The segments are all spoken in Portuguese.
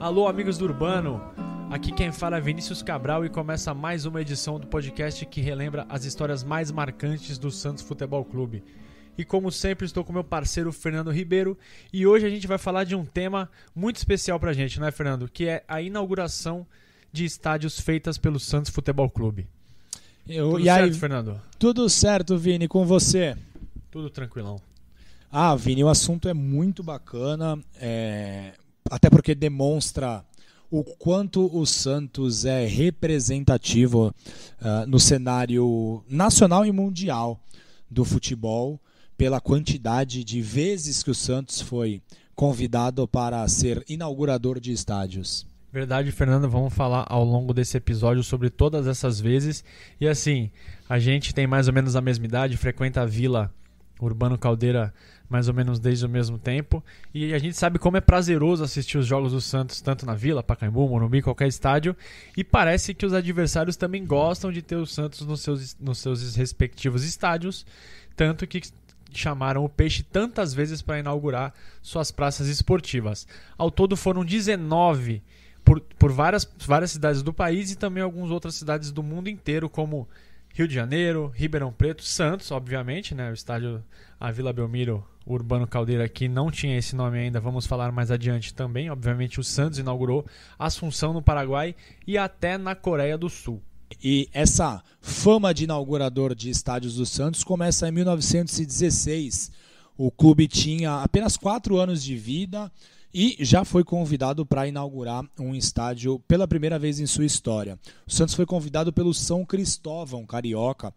Alô, amigos do Urbano, aqui quem fala é Vinícius Cabral e começa mais uma edição do podcast que relembra as histórias mais marcantes do Santos Futebol Clube. E como sempre estou com meu parceiro Fernando Ribeiro e hoje a gente vai falar de um tema muito especial pra gente, não é, Fernando? Que é a inauguração de estádios feitas pelo Santos Futebol Clube. Tudo certo, Fernando? Tudo certo, Vini, com você? Tudo tranquilão. Vini, o assunto é muito bacana, até porque demonstra o quanto o Santos é representativo no cenário nacional e mundial do futebol, pela quantidade de vezes que o Santos foi convidado para ser inaugurador de estádios. Verdade, Fernando, vamos falar ao longo desse episódio sobre todas essas vezes. E assim, a gente tem mais ou menos a mesma idade, frequenta a Vila Urbano Caldeira mais ou menos desde o mesmo tempo. E a gente sabe como é prazeroso assistir os jogos do Santos, tanto na Vila, Pacaembu, Morumbi, qualquer estádio. E parece que os adversários também gostam de ter o Santos nos seus respectivos estádios, tanto que chamaram o Peixe tantas vezes para inaugurar suas praças esportivas. Ao todo foram 19 por várias cidades do país e também algumas outras cidades do mundo inteiro, como Rio de Janeiro, Ribeirão Preto, Santos, obviamente, né? O estádio, a Vila Belmiro, Urbano Caldeira, que não tinha esse nome ainda, vamos falar mais adiante também. Obviamente o Santos inaugurou Assunção no Paraguai e até na Coreia do Sul. E essa fama de inaugurador de estádios do Santos começa em 1916. O clube tinha apenas 4 anos de vida e já foi convidado para inaugurar um estádio pela primeira vez em sua história. O Santos foi convidado pelo São Cristóvão, carioca,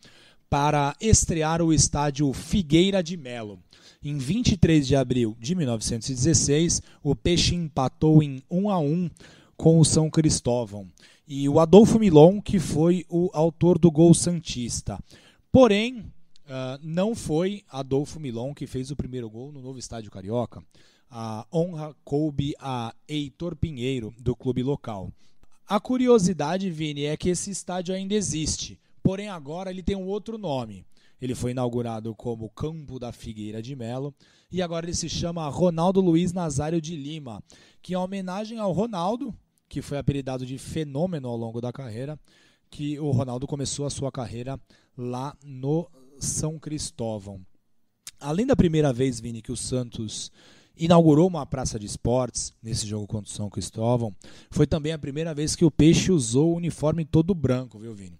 para estrear o estádio Figueira de Melo. Em 23 de abril de 1916, o Peixe empatou em 1-1 com o São Cristóvão. E o Adolfo Milon, que foi o autor do gol santista. Porém, não foi Adolfo Milon que fez o primeiro gol no novo estádio carioca. A honra coube a Heitor Pinheiro, do clube local. A curiosidade, Vini, é que esse estádio ainda existe, porém agora ele tem um outro nome. Ele foi inaugurado como Campo da Figueira de Melo e agora ele se chama Ronaldo Luiz Nazário de Lima, que é uma homenagem ao Ronaldo, que foi apelidado de fenômeno ao longo da carreira, que o Ronaldo começou a sua carreira lá no São Cristóvão. Além da primeira vez, Vini, que o Santos inaugurou uma praça de esportes nesse jogo contra o São Cristóvão, foi também a primeira vez que o Peixe usou o uniforme todo branco, viu, Vini?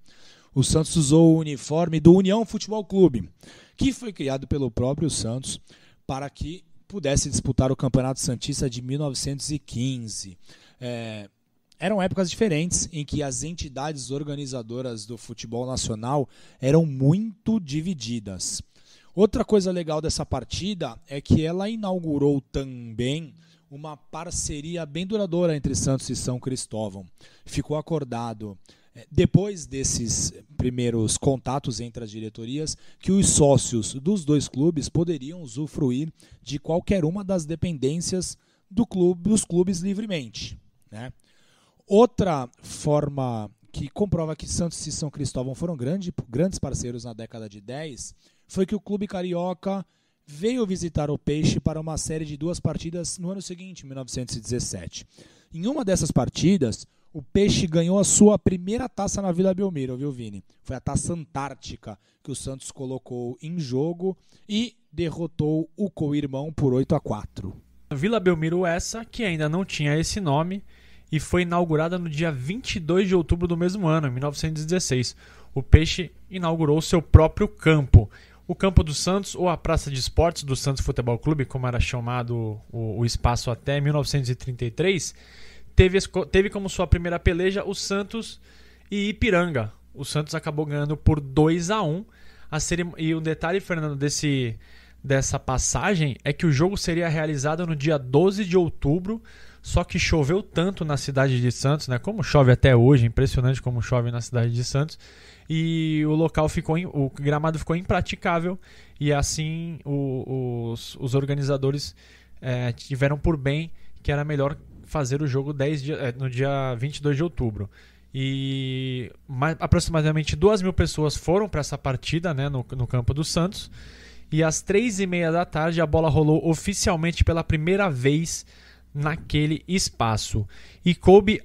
O Santos usou o uniforme do União Futebol Clube, que foi criado pelo próprio Santos para que pudesse disputar o Campeonato Santista de 1915. Eram épocas diferentes em que as entidades organizadoras do futebol nacional eram muito divididas. Outra coisa legal dessa partida é que ela inaugurou também uma parceria bem duradoura entre Santos e São Cristóvão. Ficou acordado, depois desses primeiros contatos entre as diretorias, que os sócios dos dois clubes poderiam usufruir de qualquer uma das dependências dos clubes livremente, né? Outra forma que comprova que Santos e São Cristóvão foram grandes parceiros na década de 10 foi que o clube carioca veio visitar o Peixe para uma série de 2 partidas no ano seguinte, 1917. Em uma dessas partidas, o Peixe ganhou a sua primeira taça na Vila Belmiro, viu, Vini? Foi a Taça Antártica que o Santos colocou em jogo e derrotou o co-irmão por 8-4. Vila Belmiro essa, que ainda não tinha esse nome, e foi inaugurada no dia 22 de outubro do mesmo ano, em 1916. O Peixe inaugurou seu próprio campo. O Campo do Santos, ou a Praça de Esportes do Santos Futebol Clube, como era chamado o espaço até 1933, teve como sua primeira peleja o Santos e Ipiranga. O Santos acabou ganhando por 2-1. E o detalhe, Fernando, dessa passagem é que o jogo seria realizado no dia 12 de outubro, só que choveu tanto na cidade de Santos, né? Como chove até hoje, impressionante como chove na cidade de Santos, e o gramado ficou impraticável, e assim os organizadores tiveram por bem que era melhor fazer o jogo no dia 22 de outubro. E aproximadamente 2.000 pessoas foram para essa partida, né, no campo do Santos, e às 3h30 da tarde a bola rolou oficialmente pela primeira vez naquele espaço. E coube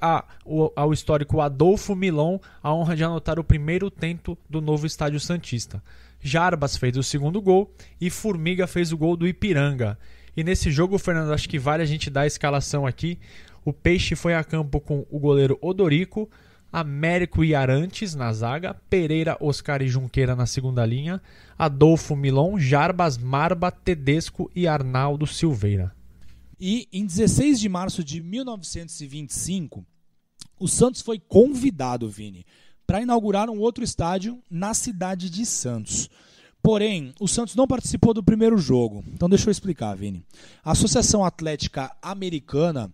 ao histórico Adolfo Milon a honra de anotar o primeiro tento do novo Estádio Santista. Jarbas fez o segundo gol e Formiga fez o gol do Ipiranga. E nesse jogo, Fernando, acho que vale a gente dar a escalação aqui. O Peixe foi a campo com o goleiro Odorico, Américo e Arantes na zaga, Pereira, Oscar e Junqueira na segunda linha, Adolfo Milon, Jarbas, Marba, Tedesco e Arnaldo Silveira. E em 16 de março de 1925, o Santos foi convidado, Vini, para inaugurar um outro estádio na cidade de Santos. Porém, o Santos não participou do primeiro jogo. Então deixa eu explicar, Vini. A Associação Atlética Americana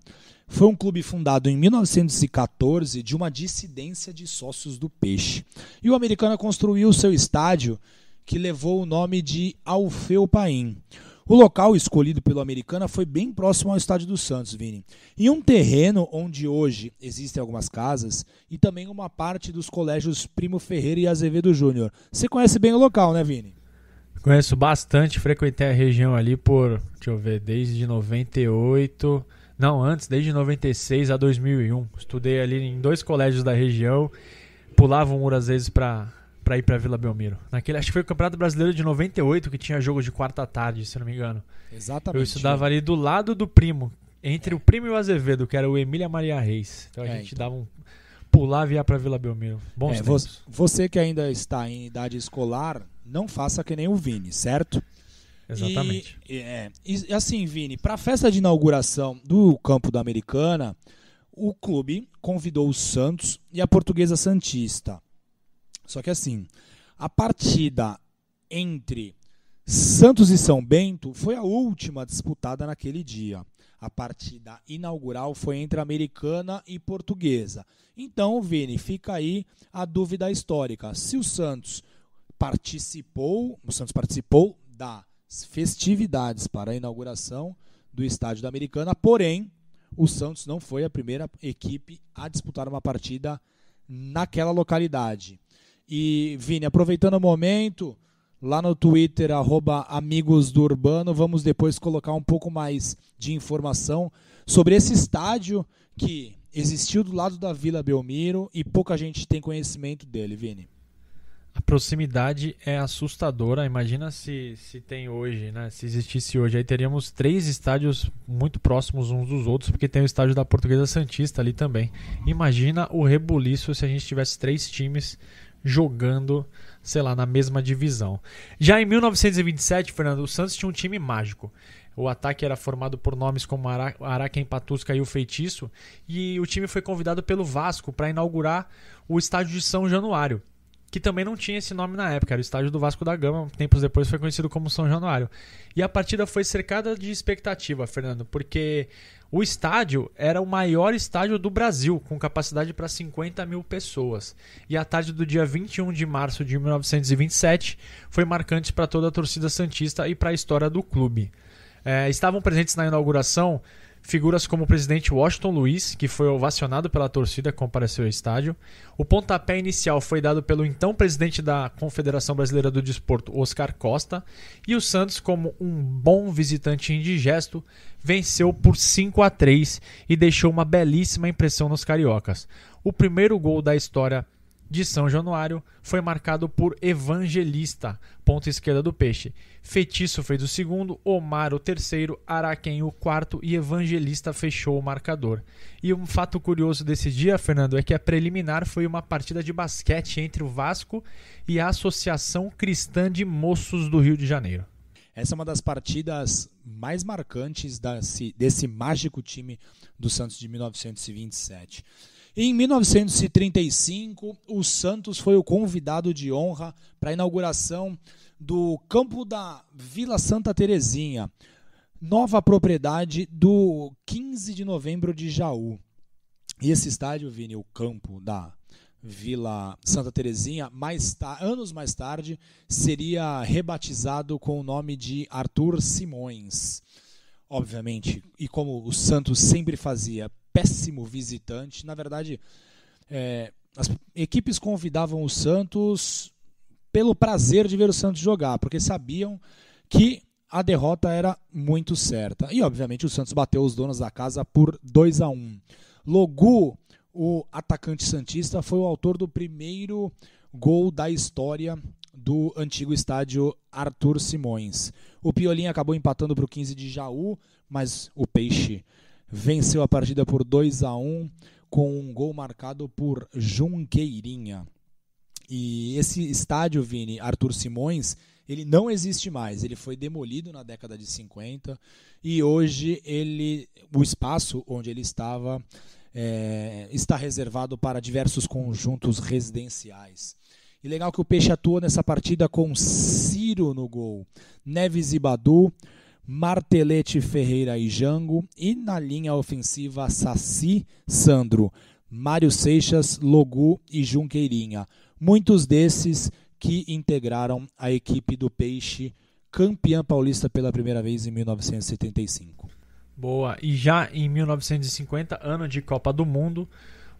foi um clube fundado em 1914 de uma dissidência de sócios do Peixe. E o Americana construiu seu estádio, que levou o nome de Alfeu Paim. O local escolhido pelo Americana foi bem próximo ao estádio do Santos, Vini. Em um terreno onde hoje existem algumas casas e também uma parte dos colégios Primo Ferreira e Azevedo Júnior. Você conhece bem o local, né, Vini? Conheço bastante, frequentei a região ali por, deixa eu ver, desde 98... Não, antes, desde 96 a 2001. Estudei ali em 2 colégios da região, pulava um muro às vezes para ir para Vila Belmiro. Acho que foi o Campeonato Brasileiro de 98 que tinha jogo de quarta tarde, se não me engano. Exatamente. Eu estudava ali do lado do Primo, entre o Primo e o Azevedo, que era o Emília Maria Reis. Então a gente pulava e ia para Vila Belmiro. Bons tempos. Você que ainda está em idade escolar, não faça que nem o Vini, certo? Exatamente. E assim, Vini, para a festa de inauguração do campo da Americana, o clube convidou o Santos e a Portuguesa Santista. Só que assim, a partida entre Santos e São Bento foi a última disputada naquele dia. A partida inaugural foi entre Americana e Portuguesa. Então, Vini, fica aí a dúvida histórica. Se o Santos participou das festividades para a inauguração do estádio da Americana, porém, o Santos não foi a primeira equipe a disputar uma partida naquela localidade. E, Vini, aproveitando o momento, lá no Twitter, @amigosdourbano, vamos depois colocar um pouco mais de informação sobre esse estádio que existiu do lado da Vila Belmiro e pouca gente tem conhecimento dele, Vini. A proximidade é assustadora. Imagina se tem hoje, né? Se existisse hoje, aí teríamos 3 estádios muito próximos uns dos outros, porque tem o estádio da Portuguesa Santista ali também. Imagina o rebuliço se a gente tivesse 3 times jogando, sei lá, na mesma divisão. Já em 1927, Fernando, o Santos tinha um time mágico. O ataque era formado por nomes como Araquém, Patusca e o Feitiço, e o time foi convidado pelo Vasco para inaugurar o estádio de São Januário, que também não tinha esse nome na época, era o estádio do Vasco da Gama, tempos depois foi conhecido como São Januário. E a partida foi cercada de expectativa, Fernando, porque o estádio era o maior estádio do Brasil, com capacidade para 50 mil pessoas. E a tarde do dia 21 de março de 1927 foi marcante para toda a torcida santista e para a história do clube. Estavam presentes na inauguração figuras como o presidente Washington Luiz, que foi ovacionado pela torcida que compareceu ao estádio. O pontapé inicial foi dado pelo então presidente da Confederação Brasileira do Desporto, Oscar Costa, e o Santos, como um bom visitante indigesto, venceu por 5-3 e deixou uma belíssima impressão nos cariocas. O primeiro gol da história de São Januário foi marcado por Evangelista, ponta esquerda do Peixe. Feitiço fez o segundo, Omar o terceiro, Araquém o quarto e Evangelista fechou o marcador. E um fato curioso desse dia, Fernando, é que a preliminar foi uma partida de basquete entre o Vasco e a Associação Cristã de Moços do Rio de Janeiro. Essa é uma das partidas mais marcantes desse mágico time do Santos de 1927. Em 1935, o Santos foi o convidado de honra para a inauguração do campo da Vila Santa Terezinha, nova propriedade do 15 de novembro de Jaú. E esse estádio, Vini, o campo da Vila Santa Terezinha, anos mais tarde, seria rebatizado com o nome de Arthur Simões. Obviamente, e como o Santos sempre fazia, péssimo visitante. Na verdade, as equipes convidavam o Santos pelo prazer de ver o Santos jogar, porque sabiam que a derrota era muito certa. E, obviamente, o Santos bateu os donos da casa por 2-1. Logu, o atacante santista, foi o autor do primeiro gol da história do antigo estádio Arthur Simões. O Piolinho acabou empatando para o 15 de Jaú, mas o Peixe venceu a partida por 2-1 com um gol marcado por Junqueirinha. E esse estádio, Vini, Arthur Simões, ele não existe mais. Ele foi demolido na década de 50 e hoje o espaço onde ele estava está reservado para diversos conjuntos residenciais. E legal que o Peixe atuou nessa partida com Ciro no gol, Neves e Badu, Martelete, Ferreira e Jango, e na linha ofensiva Saci, Sandro, Mário Seixas, Logu e Junqueirinha. Muitos desses que integraram a equipe do Peixe, campeã paulista pela primeira vez em 1975. Boa, e já em 1950, ano de Copa do Mundo,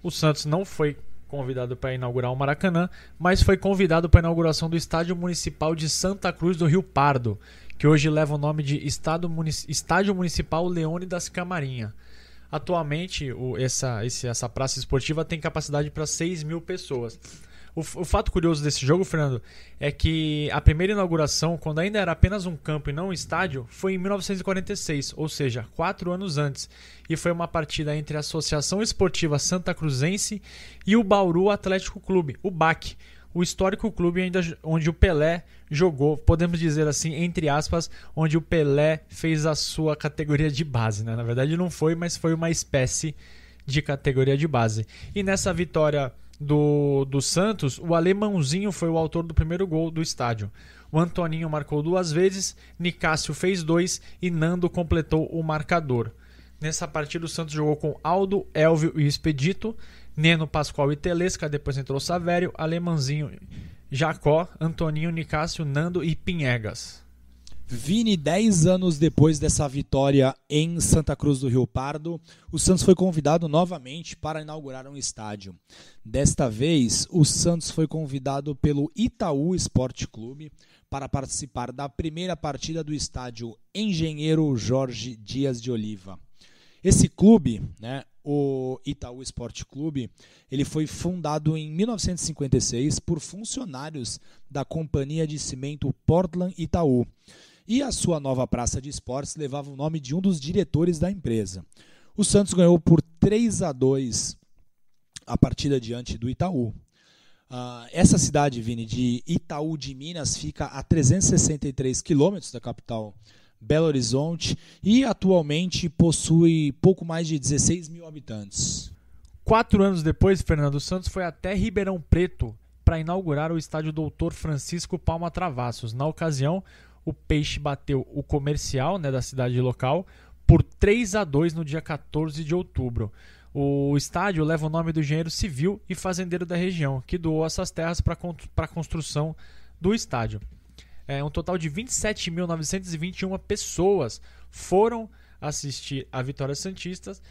o Santos não foi convidado para inaugurar o Maracanã, mas foi convidado para a inauguração do Estádio Municipal de Santa Cruz do Rio Pardo, que hoje leva o nome de Estádio Municipal Leônidas Camarinha. Atualmente, essa praça esportiva tem capacidade para 6.000 pessoas. O fato curioso desse jogo, Fernando, é que a primeira inauguração, quando ainda era apenas um campo e não um estádio, foi em 1946, ou seja, 4 anos antes. E foi uma partida entre a Associação Esportiva Santa Cruzense e o Bauru Atlético Clube, o BAC, o histórico clube onde o Pelé jogou, podemos dizer assim, entre aspas, onde o Pelé fez a sua categoria de base, né? Na verdade não foi, mas foi uma espécie de categoria de base. E nessa vitória do Santos, o Alemãozinho foi o autor do primeiro gol do estádio. O Antoninho marcou 2 vezes, Nicásio fez 2 e Nando completou o marcador. Nessa partida o Santos jogou com Aldo, Elvio e Expedito, Neno, Pascoal e Telesca, depois entrou Savério, Alemãozinho, Jacó, Antoninho, Nicásio, Nando e Pinhegas. Vini, 10 anos depois dessa vitória em Santa Cruz do Rio Pardo, o Santos foi convidado novamente para inaugurar um estádio. Desta vez, o Santos foi convidado pelo Itaú Esporte Clube para participar da primeira partida do estádio Engenheiro Jorge Dias de Oliva. Esse clube, né, o Itaú Esporte Clube, ele foi fundado em 1956 por funcionários da Companhia de Cimento Portland Itaú. E a sua nova praça de esportes levava o nome de um dos diretores da empresa. O Santos ganhou por 3-2 a partida diante do Itaú. Essa cidade, Vini, de Itaú de Minas, fica a 363 quilômetros da capital Belo Horizonte e atualmente possui pouco mais de 16.000 habitantes. 4 anos depois, Fernando Santos foi até Ribeirão Preto para inaugurar o estádio Dr. Francisco Palma Travassos. Na ocasião, o Peixe bateu o Comercial, né, da cidade local por 3-2 no dia 14 de outubro. O estádio leva o nome do engenheiro civil e fazendeiro da região, que doou essas terras para a construção do estádio. Um total de 27.921 pessoas foram assistir a Vitórias Santistas,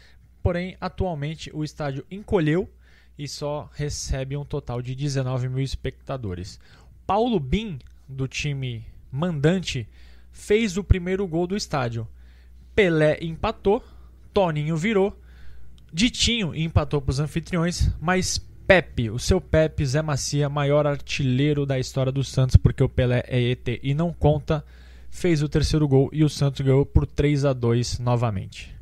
porém, atualmente o estádio encolheu e só recebe um total de 19.000 espectadores. Paulo Bim, do time mandante, fez o primeiro gol do estádio. Pelé empatou, Toninho virou, Ditinho empatou para os anfitriões, mas Pepe, o seu Pepe, Zé Macia, maior artilheiro da história do Santos, porque o Pelé é ET e não conta, fez o terceiro gol e o Santos ganhou por 3-2 novamente.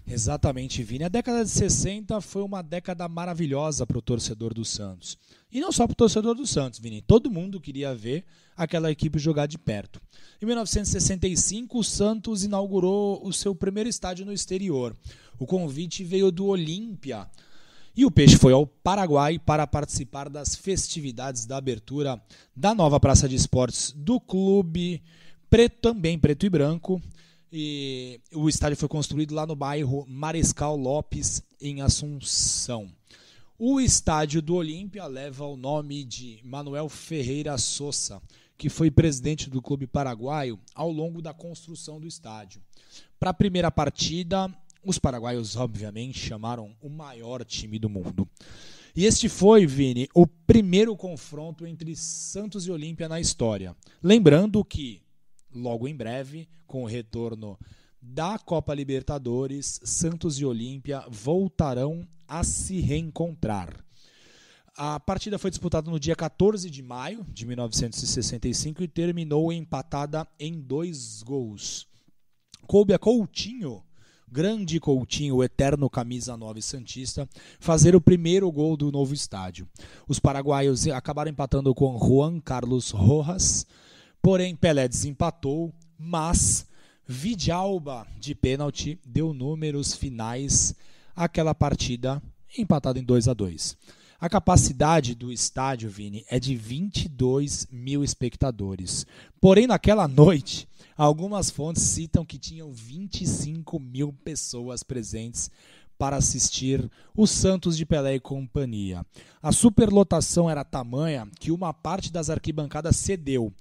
Exatamente, Vini. A década de 60 foi uma década maravilhosa para o torcedor do Santos. E não só para o torcedor do Santos, Vini. Todo mundo queria ver aquela equipe jogar de perto. Em 1965, o Santos inaugurou o seu primeiro estádio no exterior. O convite veio do Olímpia. E o Peixe foi ao Paraguai para participar das festividades da abertura da nova praça de esportes do clube, também preto e branco. E o estádio foi construído lá no bairro Mariscal Lopes, em Assunção. O estádio do Olímpia leva o nome de Manuel Ferreira Sosa, que foi presidente do clube paraguaio ao longo da construção do estádio. Para a primeira partida, os paraguaios obviamente chamaram o maior time do mundo. E este foi, Vini, o primeiro confronto entre Santos e Olímpia na história. Lembrando que logo em breve, com o retorno da Copa Libertadores, Santos e Olímpia voltarão a se reencontrar. A partida foi disputada no dia 14 de maio de 1965 e terminou empatada em 2 gols. Coube a Coutinho, grande Coutinho, o eterno camisa 9 santista, fazer o primeiro gol do novo estádio. Os paraguaios acabaram empatando com Juan Carlos Rojas, porém Pelé desempatou, mas Vidalba de pênalti deu números finais àquela partida empatada em 2-2. A capacidade do estádio, Vini, é de 22 mil espectadores. Porém, naquela noite, algumas fontes citam que tinham 25 mil pessoas presentes para assistir o Santos de Pelé e companhia. A superlotação era tamanha que uma parte das arquibancadas cedeu,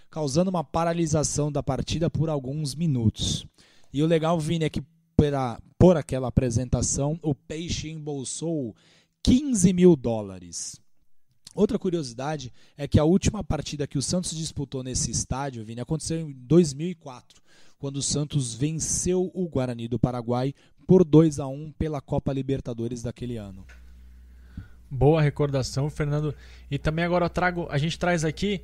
causando uma paralisação da partida por alguns minutos. E o legal, Vini, é que por aquela apresentação, o Peixe embolsou $15 mil. Outra curiosidade é que a última partida que o Santos disputou nesse estádio, Vini, aconteceu em 2004, quando o Santos venceu o Guarani do Paraguai por 2-1 pela Copa Libertadores daquele ano. Boa recordação, Fernando. E também agora a gente traz aqui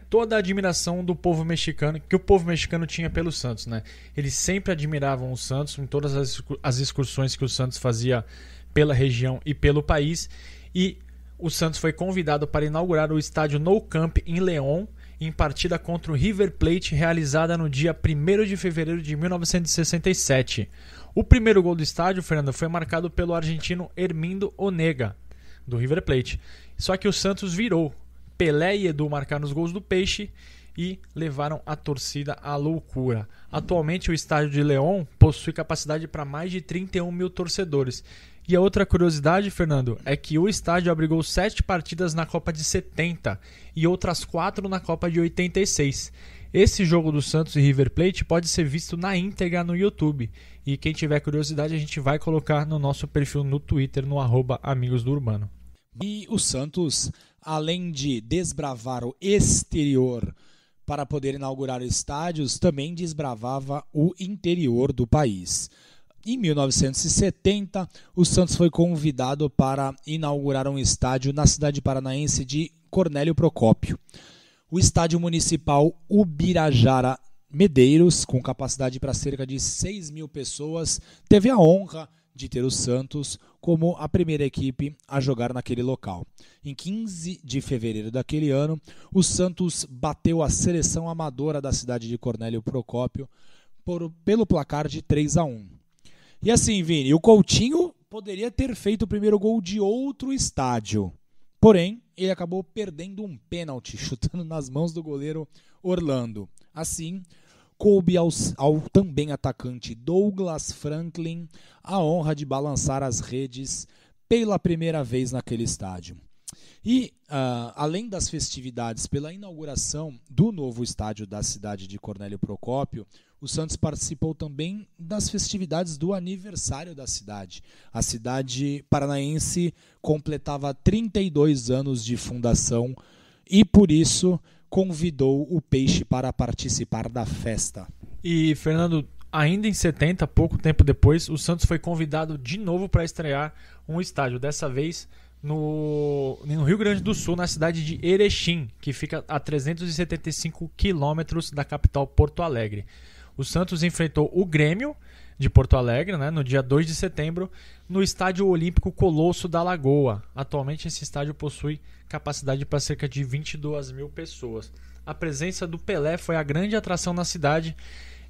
toda a admiração do povo mexicano, que o povo mexicano tinha pelo Santos, né? Eles sempre admiravam o Santos em todas as excursões que o Santos fazia pela região e pelo país, e o Santos foi convidado para inaugurar o estádio Nou Camp em León, em partida contra o River Plate, realizada no dia 1º de fevereiro de 1967. O primeiro gol do estádio, Fernando, foi marcado pelo argentino Hermindo Onega, do River Plate. Só que o Santos virou. Pelé e Edu marcaram os gols do Peixe e levaram a torcida à loucura. Atualmente o estádio de León possui capacidade para mais de 31 mil torcedores. E a outra curiosidade, Fernando, é que o estádio abrigou 7 partidas na Copa de 70 e outras 4 na Copa de 86. Esse jogo do Santos e River Plate pode ser visto na íntegra no YouTube. E quem tiver curiosidade, a gente vai colocar no nosso perfil no Twitter, no @amigosdourbano. E o Santos, além de desbravar o exterior para poder inaugurar estádios, também desbravava o interior do país. Em 1970, o Santos foi convidado para inaugurar um estádio na cidade paranaense de Cornélio Procópio. O estádio municipal Ubirajara Medeiros, com capacidade para cerca de 6 mil pessoas, teve a honra de ter o Santos como a primeira equipe a jogar naquele local. Em 15 de fevereiro daquele ano, o Santos bateu a seleção amadora da cidade de Cornélio Procópio pelo placar de 3-1. E assim, Vini, o Coutinho poderia ter feito o primeiro gol de outro estádio. Porém, ele acabou perdendo um pênalti, chutando nas mãos do goleiro Orlando. Assim, coube ao também atacante Douglas Franklin a honra de balançar as redes pela primeira vez naquele estádio. E, além das festividades pela inauguração do novo estádio da cidade de Cornélio Procópio, o Santos participou também das festividades do aniversário da cidade. A cidade paranaense completava 32 anos de fundação e, por isso, convidou o Peixe para participar da festa. E, Fernando, ainda em 70, pouco tempo depois, o Santos foi convidado de novo para estrear um estádio, dessa vez no Rio Grande do Sul, na cidade de Erechim, que fica a 375 quilômetros da capital Porto Alegre. O Santos enfrentou o Grêmio de Porto Alegre, né, no dia 2 de setembro, no Estádio Olímpico Colosso da Lagoa. Atualmente esse estádio possui capacidade para cerca de 22 mil pessoas. A presença do Pelé foi a grande atração na cidade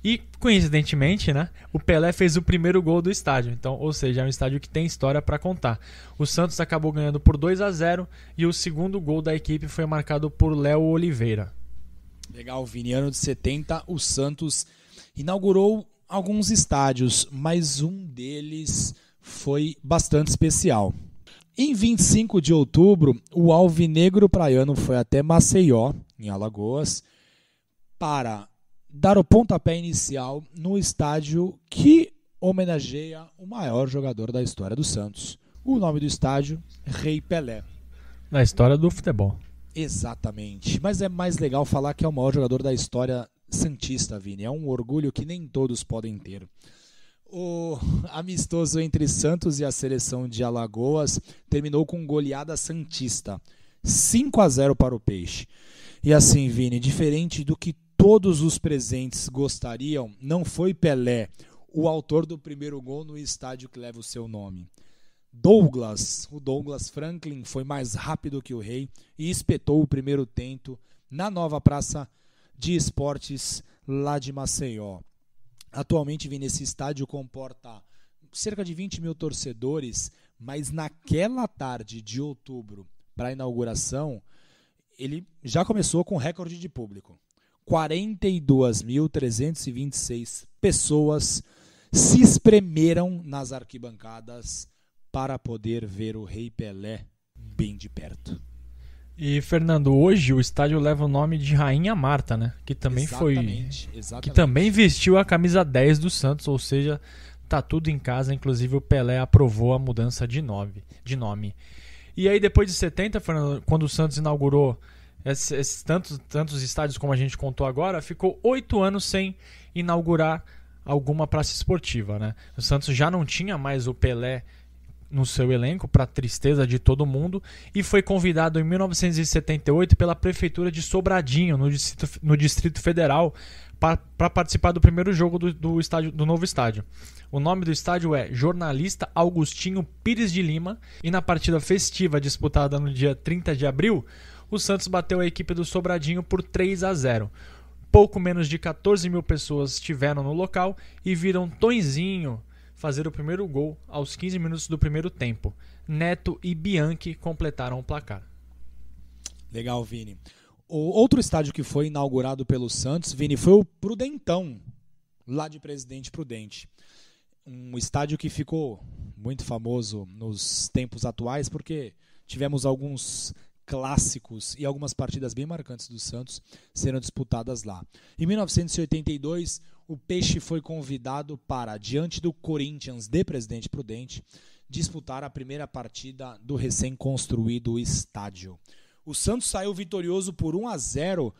e, coincidentemente, né, o Pelé fez o primeiro gol do estádio. Então, ou seja, é um estádio que tem história para contar. O Santos acabou ganhando por 2-0 e o segundo gol da equipe foi marcado por Léo Oliveira. Legal, Vini. Ano de 70, o Santos inaugurou alguns estádios, mas um deles foi bastante especial. Em 25 de outubro, o Alvinegro Praiano foi até Maceió, em Alagoas, para dar o pontapé inicial no estádio que homenageia o maior jogador da história do Santos. O nome do estádio, Rei Pelé. Na história do futebol. Exatamente. Mas é mais legal falar que é o maior jogador da história santista, Vini. É um orgulho que nem todos podem ter. O amistoso entre Santos e a seleção de Alagoas terminou com goleada santista. 5-0 para o Peixe. E assim, Vini, diferente do que todos os presentes gostariam, não foi Pelé o autor do primeiro gol no estádio que leva o seu nome. O Douglas Franklin foi mais rápido que o rei e espetou o primeiro tento na nova praça de esportes lá de Maceió. Atualmente, Vini, esse estádio comporta cerca de 20 mil torcedores, mas naquela tarde de outubro, para a inauguração, ele já começou com recorde de público. 42.326 pessoas se espremeram nas arquibancadas para poder ver o Rei Pelé bem de perto. E, Fernando, hoje o estádio leva o nome de Rainha Marta, né? Que também Exatamente. Que também vestiu a camisa 10 do Santos, ou seja, tá tudo em casa, inclusive o Pelé aprovou a mudança de nome. E aí depois de 70, Fernando, quando o Santos inaugurou esses tantos estádios como a gente contou agora, ficou 8 anos sem inaugurar alguma praça esportiva, né? O Santos já não tinha mais o Pelé no seu elenco, para tristeza de todo mundo, e foi convidado em 1978 pela Prefeitura de Sobradinho, no Distrito Federal, para participar do primeiro jogo do novo estádio. O nome do estádio é Jornalista Augustinho Pires de Lima, e na partida festiva disputada no dia 30 de abril, o Santos bateu a equipe do Sobradinho por 3-0. Pouco menos de 14 mil pessoas estiveram no local e viram Tonzinho fazer o primeiro gol aos 15 minutos do primeiro tempo. Neto e Bianchi completaram o placar. Legal, Vini. O outro estádio que foi inaugurado pelo Santos, Vini, foi o Prudentão, lá de Presidente Prudente. Um estádio que ficou muito famoso nos tempos atuais, porque tivemos alguns clássicos e algumas partidas bem marcantes do Santos sendo disputadas lá. Em 1982, o Peixe foi convidado para, diante do Corinthians de Presidente Prudente, disputar a primeira partida do recém-construído estádio. O Santos saiu vitorioso por 1-0,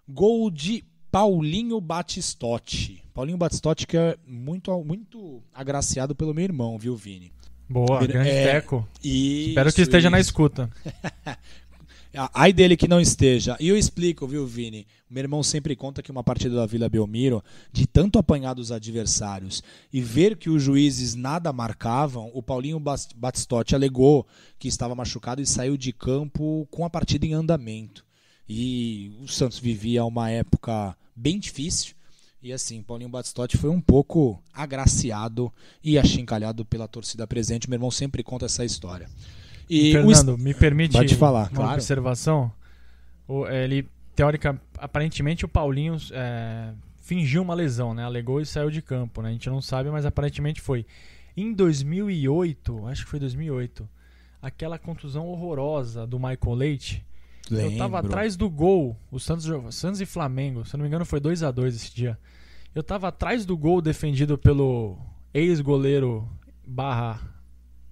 gol de Paulinho Batistotti. Paulinho Batistotti, que é muito agraciado pelo meu irmão, viu, Vini? Boa, grande Teco. Isso, espero que esteja na escuta. Ai dele que não esteja. E eu explico, viu, Vini? O meu irmão sempre conta que uma partida da Vila Belmiro, de tanto apanhar dos adversários e ver que os juízes nada marcavam, o Paulinho Batistotti alegou que estava machucado e saiu de campo com a partida em andamento. E o Santos vivia uma época bem difícil. E assim, Paulinho Batistotti foi um pouco agraciado e achincalhado pela torcida presente. Meu irmão sempre conta essa história. E Fernando, me permite falar, uma claro. observação? Aparentemente o Paulinho fingiu uma lesão, né? Alegou e saiu de campo, né? A gente não sabe, mas aparentemente foi. Em 2008, acho que foi 2008, aquela contusão horrorosa do Michael Leite. Lembro. Eu tava atrás do gol, o Santos e Flamengo, se eu não me engano foi 2-2 esse dia. Eu tava atrás do gol defendido pelo ex-goleiro /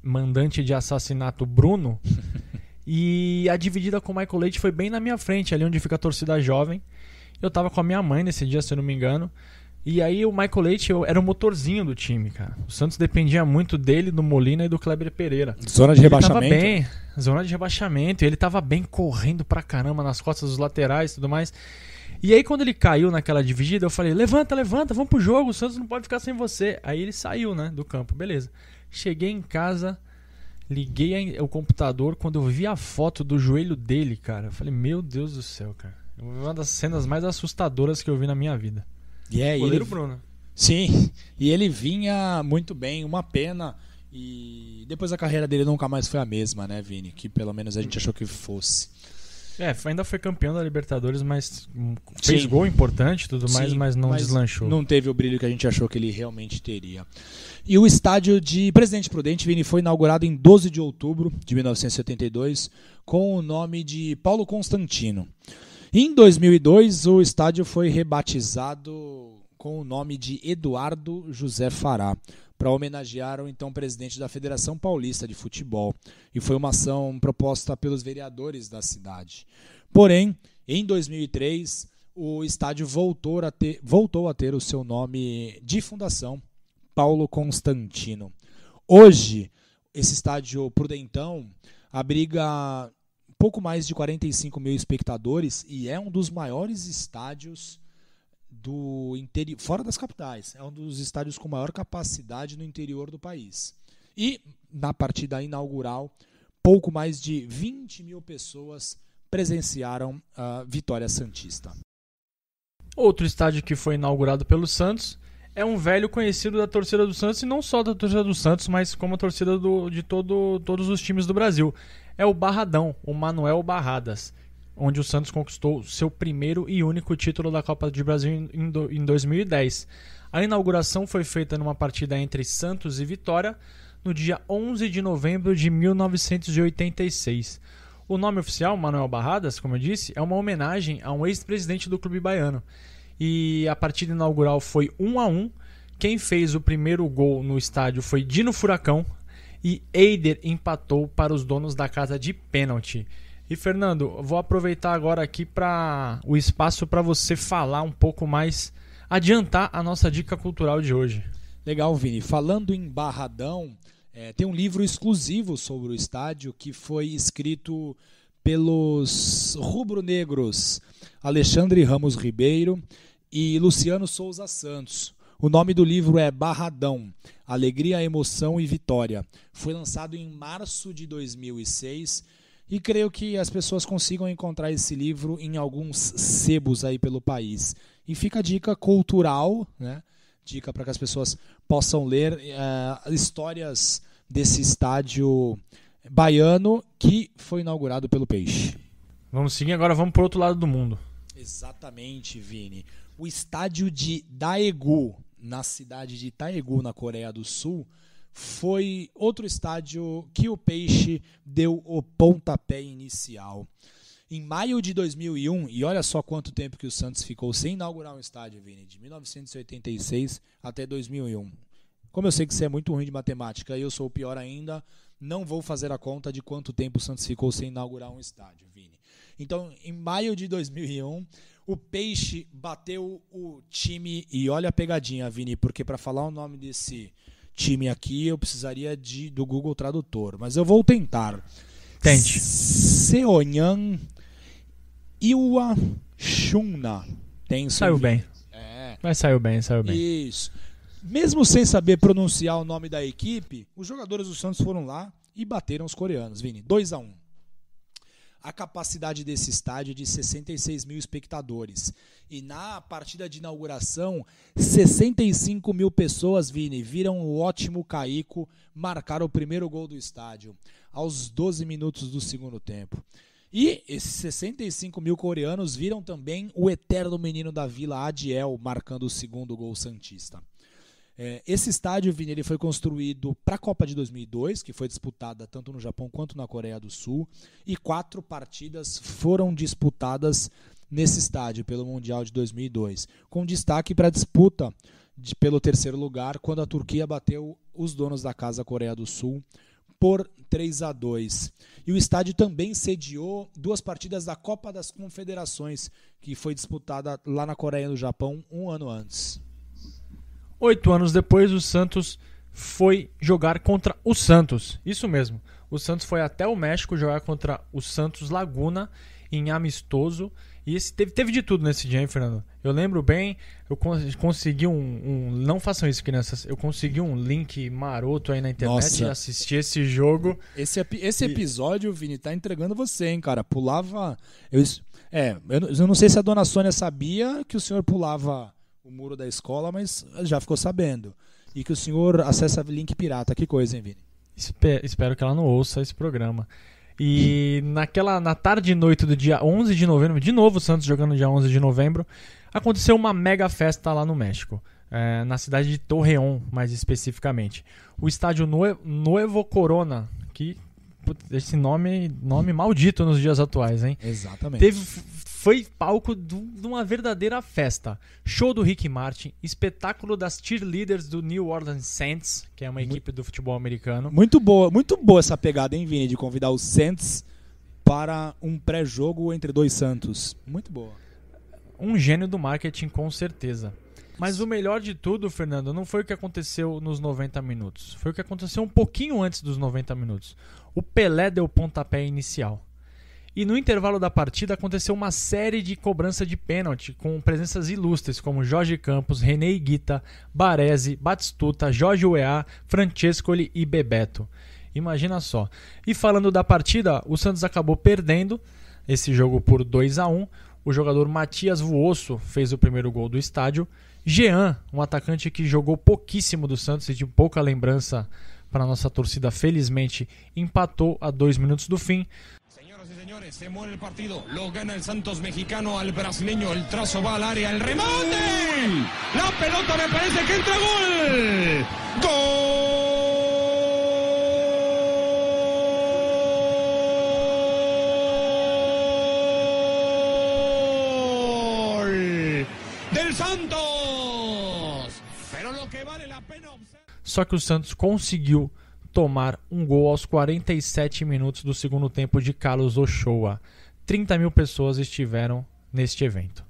mandante de assassinato Bruno e a dividida com o Michael Leite foi bem na minha frente, ali onde fica a torcida jovem. Eu tava com a minha mãe nesse dia, se eu não me engano, e aí o Michael Leite era o motorzinho do time, cara. O Santos dependia muito dele, do Molina e do Kleber Pereira. Zona de rebaixamento? Tava bem, zona de rebaixamento, e ele tava bem correndo pra caramba nas costas dos laterais e tudo mais. E aí quando ele caiu naquela dividida, eu falei, levanta, vamos pro jogo, o Santos não pode ficar sem você. Aí ele saiu, né, do campo, beleza. Cheguei em casa, liguei o computador, quando eu vi a foto do joelho dele, cara, eu falei, meu Deus do céu, cara. Uma das cenas mais assustadoras que eu vi na minha vida. Goleiro Bruno. Sim, e ele vinha muito bem, uma pena. E depois a carreira dele nunca mais foi a mesma, né, Vini? Que pelo menos a gente achou que fosse. Ainda foi campeão da Libertadores, mas fez gol importante e tudo mais, mas não deslanchou. Não teve o brilho que a gente achou que ele realmente teria. E o estádio de Presidente Prudente, Vini, foi inaugurado em 12 de outubro de 1972 com o nome de Paulo Constantino. Em 2002, o estádio foi rebatizado com o nome de Eduardo José Fará, para homenagear o então presidente da Federação Paulista de Futebol. E foi uma ação proposta pelos vereadores da cidade. Porém, em 2003, o estádio voltou a ter o seu nome de fundação, Paulo Constantino. Hoje, esse estádio Prudentão abriga pouco mais de 45 mil espectadores e é um dos maiores estádios do interior, fora das capitais. É um dos estádios com maior capacidade no interior do país. E na partida inaugural, pouco mais de 20 mil pessoas presenciaram a vitória santista. Outro estádio que foi inaugurado pelo Santos é um velho conhecido da torcida do Santos, e não só da torcida do Santos, mas como a torcida de todos os times do Brasil. É o Barradão, o Manuel Barradas, onde o Santos conquistou seu primeiro e único título da Copa do Brasil em 2010. A inauguração foi feita numa partida entre Santos e Vitória no dia 11 de novembro de 1986. O nome oficial, Manuel Barradas, como eu disse, é uma homenagem a um ex-presidente do clube baiano. E a partida inaugural foi 1-1. Quem fez o primeiro gol no estádio foi Dino Furacão e Eider empatou para os donos da casa de pênalti. E Fernando, vou aproveitar agora aqui o espaço para você falar um pouco mais, adiantar a nossa dica cultural de hoje. Legal, Vini. Falando em Barradão, tem um livro exclusivo sobre o estádio que foi escrito pelos rubro-negros Alexandre Ramos Ribeiro e Luciano Souza Santos. O nome do livro é Barradão, Alegria, Emoção e Vitória. Foi lançado em março de 2006 e creio que as pessoas consigam encontrar esse livro em alguns sebos aí pelo país. E fica a dica cultural, né? Dica para que as pessoas possam ler histórias desse estádio baiano que foi inaugurado pelo Peixe. Vamos seguir agora, vamos para o outro lado do mundo. Exatamente, Vini. O estádio de Daegu, na cidade de Daegu, na Coreia do Sul, foi outro estádio que o Peixe deu o pontapé inicial. Em maio de 2001, e olha só quanto tempo que o Santos ficou sem inaugurar um estádio, Vini, de 1986 até 2001. Como eu sei que você é muito ruim de matemática e eu sou o pior ainda, não vou fazer a conta de quanto tempo o Santos ficou sem inaugurar um estádio, Vini. Então, em maio de 2001, o Peixe bateu o time, e olha a pegadinha, Vini, porque para falar o nome desse time aqui eu precisaria do Google Tradutor, mas eu vou tentar. Tente. Seonhan Iwa Shunna. Saiu bem. Mas saiu bem. Isso. Mesmo sem saber pronunciar o nome da equipe, os jogadores do Santos foram lá e bateram os coreanos, Vini. 2-1. A capacidade desse estádio é de 66 mil espectadores. E na partida de inauguração, 65 mil pessoas, Vini, viram o ótimo Caico marcar o primeiro gol do estádio, aos 12 minutos do segundo tempo. E esses 65 mil coreanos viram também o eterno menino da Vila, Adiel, marcando o segundo gol santista. Esse estádio, Vini, ele foi construído para a Copa de 2002, que foi disputada tanto no Japão quanto na Coreia do Sul, e 4 partidas foram disputadas nesse estádio pelo Mundial de 2002, com destaque para a disputa pelo terceiro lugar, quando a Turquia bateu os donos da casa, Coreia do Sul, por 3-2. E o estádio também sediou 2 partidas da Copa das Confederações, que foi disputada lá na Coreia e no Japão um ano antes. 8 anos depois, o Santos foi jogar contra o Santos. Isso mesmo. O Santos foi até o México jogar contra o Santos Laguna em amistoso. E teve de tudo nesse dia, hein, Fernando? Eu lembro bem, eu consegui não façam isso, crianças. Eu consegui um link maroto aí na internet e assisti esse jogo. Esse episódio, Vini, tá entregando você, hein, cara? Pulava... Eu não sei se a dona Sônia sabia que o senhor pulava o muro da escola, mas já ficou sabendo. E que o senhor acessa link pirata. Que coisa, hein, Vini? Espero que ela não ouça esse programa. E na tarde e noite do dia 11 de novembro, de novo o Santos jogando no dia 11 de novembro, aconteceu uma mega festa lá no México, na cidade de Torreón, mais especificamente. O estádio Nuevo Corona, que esse nome maldito nos dias atuais, hein? Exatamente. Foi palco de uma verdadeira festa. Show do Ricky Martin, espetáculo das cheerleaders do New Orleans Saints, que é uma equipe do futebol americano. Muito boa essa pegada, hein, Vini, de convidar os Saints para um pré-jogo entre 2 Santos. Muito boa. um gênio do marketing com certeza. Mas o melhor de tudo, Fernando, não foi o que aconteceu nos 90 minutos. Foi o que aconteceu um pouquinho antes dos 90 minutos. O Pelé deu o pontapé inicial. E no intervalo da partida aconteceu uma série de cobrança de pênalti com presenças ilustres como Jorge Campos, René Higuita, Baresi, Batistuta, Jorge Weah, Francescoli e Bebeto. Imagina só. E falando da partida, o Santos acabou perdendo esse jogo por 2-1. O jogador Matias Vuoso fez o primeiro gol do estádio. Jean, um atacante que jogou pouquíssimo do Santos e de pouca lembrança para a nossa torcida, felizmente empatou a 2 minutos do fim. Señoras y señores, se muere el partido, lo gana el Santos mexicano al brasileño, el trazo va al área, el remate, la pelota me parece que entra gol, gol del Santos, pero lo que vale la pena observar... Só que o Santos conseguiu tomar um gol aos 47 minutos do segundo tempo de Carlos Ochoa. 30 mil pessoas estiveram neste evento.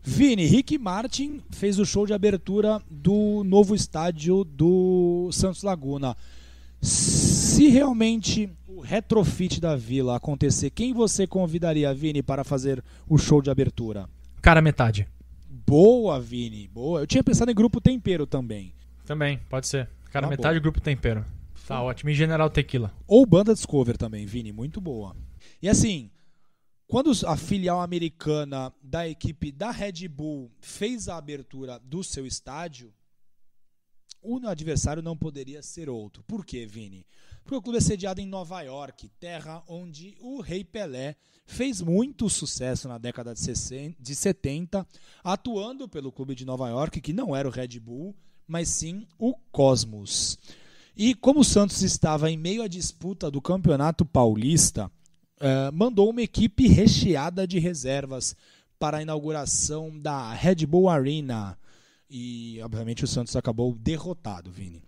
Vini, Ricky Martin fez o show de abertura do novo estádio do Santos Laguna. Se realmente o retrofit da Vila acontecer, quem você convidaria, Vini, para fazer o show de abertura? Cara, metade. Boa, Vini, boa. Eu tinha pensado em Grupo Tempero também. Também, pode ser. Cara, Tá metade bom. Grupo Tempero. Tá ótimo. E General Tequila. Ou Banda Discover também, Vini, muito boa. E assim, quando a filial americana da equipe da Red Bull fez a abertura do seu estádio, o adversário não poderia ser outro. Por quê, Vini? Porque o clube é sediado em Nova York, terra onde o Rei Pelé fez muito sucesso na década de 70, atuando pelo clube de Nova York, que não era o Red Bull, mas sim o Cosmos. E como o Santos estava em meio à disputa do Campeonato Paulista, mandou uma equipe recheada de reservas para a inauguração da Red Bull Arena. E, obviamente, o Santos acabou derrotado, Vini.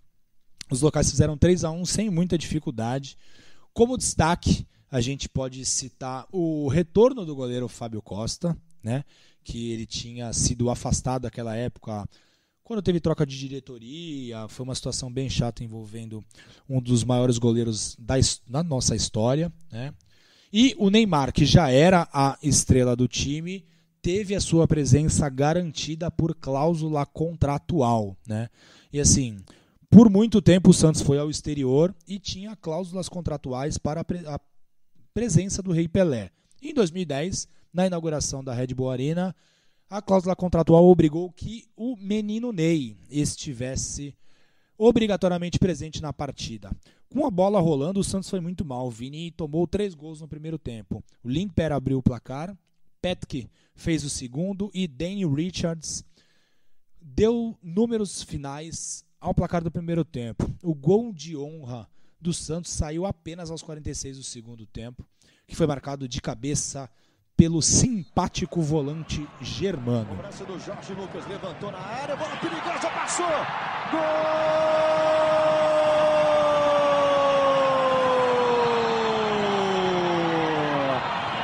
Os locais fizeram 3-1 sem muita dificuldade. Como destaque, a gente pode citar o retorno do goleiro Fábio Costa, né, que ele tinha sido afastado naquela época quando teve troca de diretoria. Foi uma situação bem chata envolvendo um dos maiores goleiros da nossa história, né? E o Neymar, que já era a estrela do time, teve a sua presença garantida por cláusula contratual, né? E assim, por muito tempo o Santos foi ao exterior e tinha cláusulas contratuais para a presença do Rei Pelé. Em 2010, na inauguração da Red Bull Arena, a cláusula contratual obrigou que o menino Ney estivesse obrigatoriamente presente na partida. Com a bola rolando, o Santos foi muito mal. O Vini tomou 3 gols no primeiro tempo. O Limper abriu o placar, Petke fez o segundo e Danny Richards deu números finais ao placar do primeiro tempo. O gol de honra do Santos saiu apenas aos 46 do segundo tempo, que foi marcado de cabeça pelo simpático volante Germano. O braço do Jorge Lucas levantou na área, bola perigosa, passou! Gol!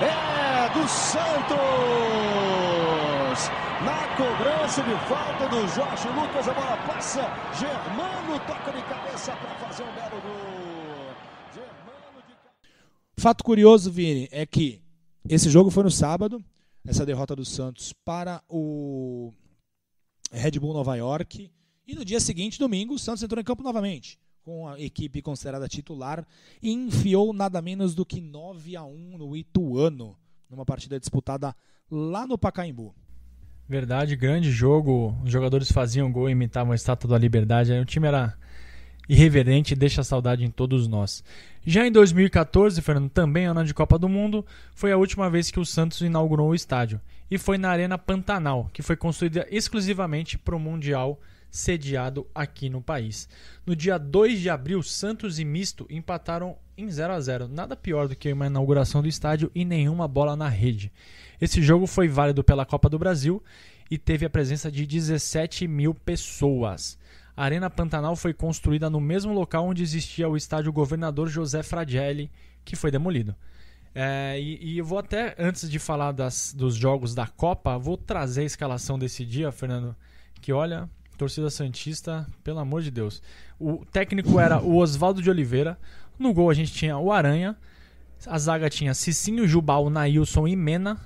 É do Santos! Na cobrança de falta do Jorge Lucas, a bola passa, Germano toca de cabeça para fazer um belo gol. Fato curioso, Vini, é que esse jogo foi no sábado, essa derrota do Santos para o Red Bull Nova York. E no dia seguinte, domingo, o Santos entrou em campo novamente, com a equipe considerada titular, e enfiou nada menos do que 9-1 no Ituano, numa partida disputada lá no Pacaembu. Verdade, grande jogo. Os jogadores faziam gol e imitavam a Estátua da Liberdade. Aí o time era irreverente e deixa saudade em todos nós. Já em 2014, Fernando, também ano de Copa do Mundo, foi a última vez que o Santos inaugurou o estádio. E foi na Arena Pantanal, que foi construída exclusivamente para o Mundial sediado aqui no país. No dia 2 de abril, Santos e Misto empataram em 0-0. Nada pior do que uma inauguração do estádio e nenhuma bola na rede. Esse jogo foi válido pela Copa do Brasil e teve a presença de 17 mil pessoas. A Arena Pantanal foi construída no mesmo local onde existia o estádio Governador José Fragelli, que foi demolido. E eu vou até, antes de falar dos jogos da Copa, vou trazer a escalação desse dia, Fernando, que olha, torcida santista, pelo amor de Deus. O técnico era o Oswaldo de Oliveira, no gol a gente tinha o Aranha, a zaga tinha Cicinho, Jubal, Nailson e Mena,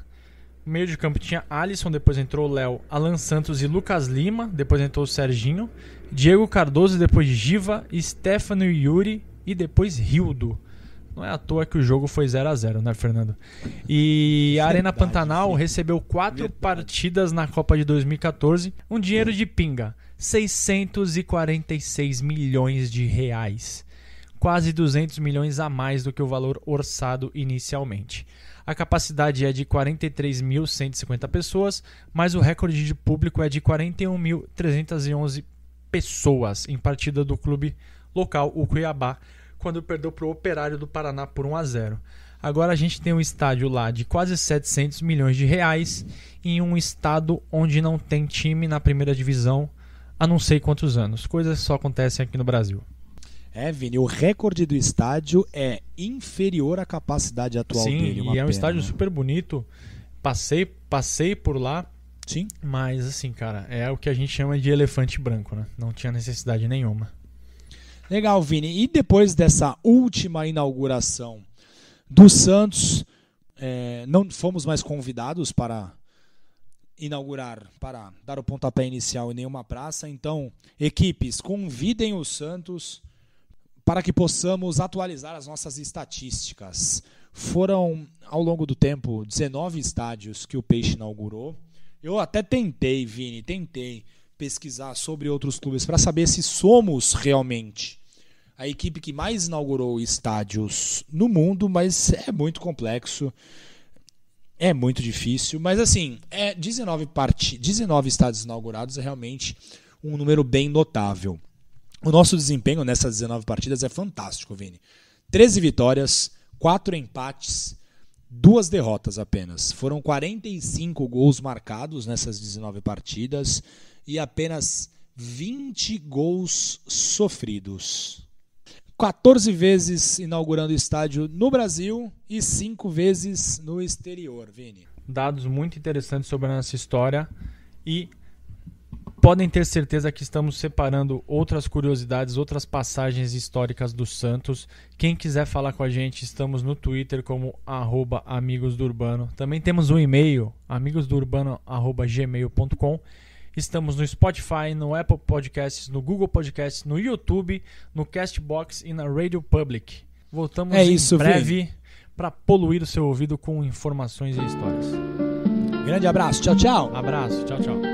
no meio de campo tinha Alisson, depois entrou o Léo, Alan Santos e Lucas Lima, depois entrou o Serginho, Diego Cardoso, depois Giva, Stefano e Yuri e depois Rildo. Não é à toa que o jogo foi 0-0, né, Fernando? E a Arena Pantanal recebeu 4 partidas na Copa de 2014, um dinheiro de pinga, 646 milhões de reais. Quase 200 milhões a mais do que o valor orçado inicialmente. A capacidade é de 43.150 pessoas, mas o recorde de público é de 41.311 pessoas em partida do clube local, o Cuiabá, quando perdeu para o Operário do Paraná por 1-0. Agora a gente tem um estádio lá de quase 700 milhões de reais em um estado onde não tem time na primeira divisão há não sei quantos anos. Coisas só acontecem aqui no Brasil. Vini, o recorde do estádio é inferior à capacidade atual dele. Sim, e é um estádio super bonito. Passei por lá. Sim. Mas assim, cara, é o que a gente chama de elefante branco, né? Não tinha necessidade nenhuma. Legal, Vini. E depois dessa última inauguração do Santos, não fomos mais convidados para inaugurar, para dar o pontapé inicial em nenhuma praça. Então, equipes, convidem o Santos para que possamos atualizar as nossas estatísticas. Foram, ao longo do tempo, 19 estádios que o Peixe inaugurou. Eu até tentei, Vini, pesquisar sobre outros clubes para saber se somos realmente a equipe que mais inaugurou estádios no mundo, mas é muito complexo, é muito difícil, mas assim, 19 estádios inaugurados é realmente um número bem notável. O nosso desempenho nessas 19 partidas é fantástico, Vini. 13 vitórias, 4 empates, 2 derrotas apenas. Foram 45 gols marcados nessas 19 partidas e apenas 20 gols sofridos. 14 vezes inaugurando estádio no Brasil e 5 vezes no exterior, Vini. Dados muito interessantes sobre a nossa história e podem ter certeza que estamos separando outras curiosidades, outras passagens históricas do Santos. Quem quiser falar com a gente, estamos no Twitter como @amigosdourbano. Também temos um e-mail, amigosdourbano@gmail.com. Estamos no Spotify, no Apple Podcasts, no Google Podcasts, no YouTube, no Castbox e na Radio Public. Voltamos em breve para poluir o seu ouvido com informações e histórias. Grande abraço, tchau, tchau. Abraço, tchau, tchau.